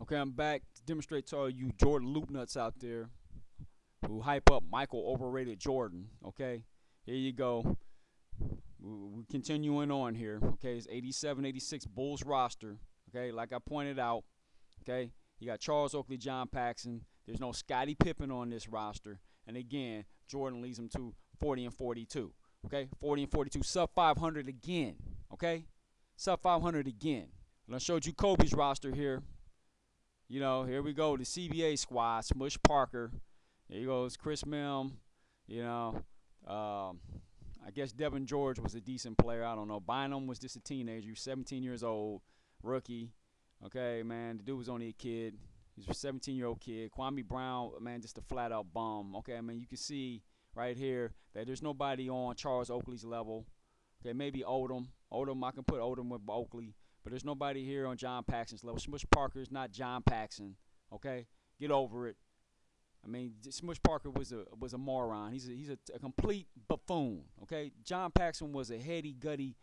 Okay, I'm back to demonstrate to all you Jordan loop nuts out there who hype up Michael overrated Jordan. Okay, here you go. We're continuing on here. Okay, it's 87, 86 Bulls roster. Okay, like I pointed out. Okay, you got Charles Oakley, John Paxson. There's no Scottie Pippen on this roster. And again, Jordan leads them to 40 and 42. Okay, 40 and 42, sub 500 again. Okay, sub 500 again. And I showed you Kobe's roster here. You know, here we go. The CBA squad, Smush Parker. There he goes, Chris Milne. You know, I guess Devin George was a decent player. I don't know. Bynum was just a teenager. He was 17 years old, rookie. Okay, man, the dude was only a kid. He's a 17-year-old kid. Kwame Brown, man, just a flat-out bum. Okay, I mean, you can see right here that there's nobody on Charles Oakley's level. Okay, maybe Odom. Odom, I can put Odom with Oakley. But there's nobody here on John Paxson's level. Smush Parker is not John Paxson. Okay, get over it. I mean, Smush Parker was a moron. He's a complete buffoon. Okay, John Paxson was a heady, gutty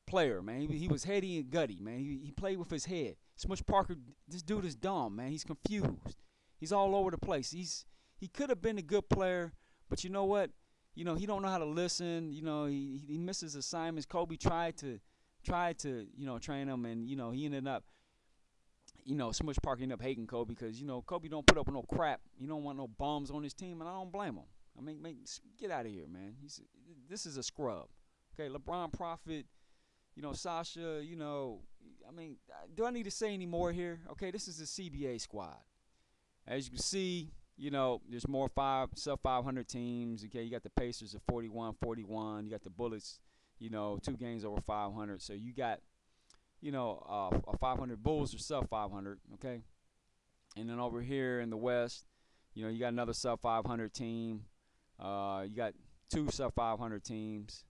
player, man. He was heady and gutty, man. He played with his head. Smush Parker, this dude is dumb, man. He's confused. He's all over the place. He could have been a good player, but you know what? You know, he don't know how to listen. You know, he misses assignments. Kobe tried to train him, and he ended up, Smush Parker ended up hating Kobe because Kobe don't put up with no crap. He don't want no bums on his team, and I don't blame him. I mean, get out of here, man. This is a scrub. Okay, LeBron Prophet, Sasha, I mean, do I need to say any more here? Okay, this is the CBA squad. As you can see, there's more sub 500 teams. Okay, you got the Pacers at 41-41. You got the Bullets, 2 games over 500. So you got, a 500 Bulls or sub 500. Okay, and then over here in the West, you got another sub 500 team. You got 2 sub 500 teams.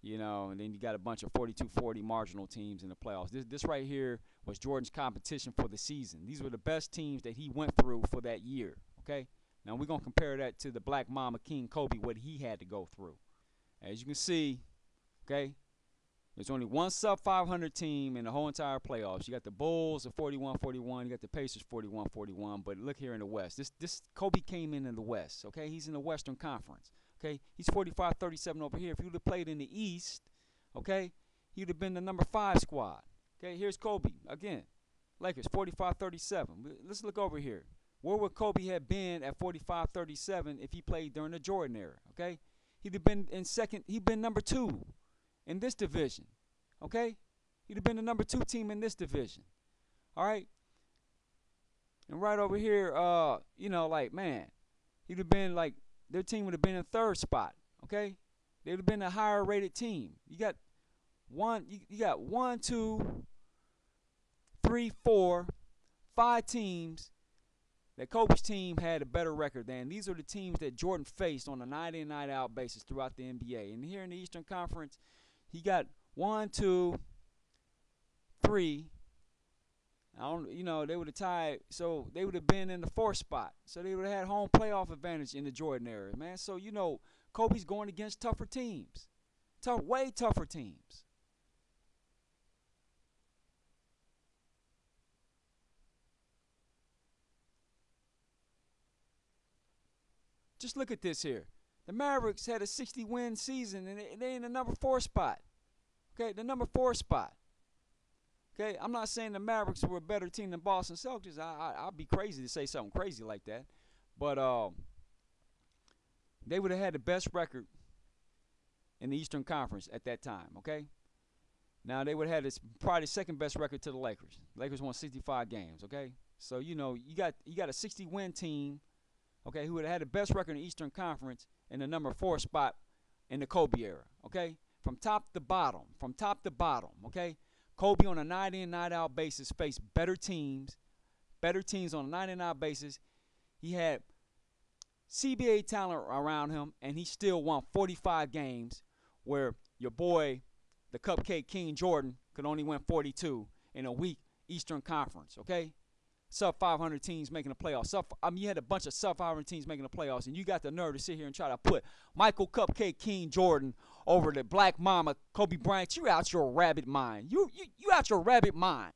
And then you got a bunch of 42-40 marginal teams in the playoffs. This right here was Jordan's competition for the season. These were the best teams that he went through for that year, okay? Now we're going to compare that to the Black Mamba King Kobe, what he had to go through. As you can see, okay, there's only one sub-500 team in the whole entire playoffs. You got the Bulls at 41-41. You got the Pacers 41-41. But look here in the West. This Kobe came in the West, okay? He's in the Western Conference. Okay, he's 45-37 over here. If he would have played in the East, okay, he would have been the number 5 squad. Okay, here's Kobe again. Lakers 45-37. Let's look over here. Where would Kobe have been at 45-37 if he played during the Jordan era? Okay, he'd have been in second. He'd been number 2 in this division. Okay, he'd have been the number 2 team in this division. All right, and right over here, man, he'd have been like. Their team would have been in 3rd spot, okay? They would have been a higher rated team. You got 1, 2, 3, 4, 5 teams that Kobe's team had a better record than. These are the teams that Jordan faced on a night in, night out basis throughout the NBA. And here in the Eastern Conference, he got 1, 2, 3. They would have tied, so they would have been in the 4th spot. So they would have had home playoff advantage in the Jordan era, man. So, Kobe's going against tougher teams. Way tougher teams. Just look at this here. The Mavericks had a 60-win season, and they in the number 4 spot. Okay, the number 4 spot. Okay, I'm not saying the Mavericks were a better team than Boston Celtics. I'd be crazy to say something crazy like that. But they would have had the best record in the Eastern Conference at that time, okay? Now, they would have had probably the second best record to the Lakers. The Lakers won 65 games, okay? So, you got a 60-win team, okay, who would have had the best record in the Eastern Conference in the number 4 spot in the Kobe era, okay? From top to bottom, okay? Kobe on a night-in, night-out basis faced better teams on a night-in-night basis. He had CBA talent around him, and he still won 45 games where your boy, the Cupcake King Jordan, could only win 42 in a weak Eastern Conference, okay? Sub-500 teams making the playoffs. You had a bunch of sub-500 teams making the playoffs, and you got the nerve to sit here and try to put Michael Cupcake King Jordan over the Black Mamba Kobe Bryant. You out your rabbit mind. You out your rabbit mind.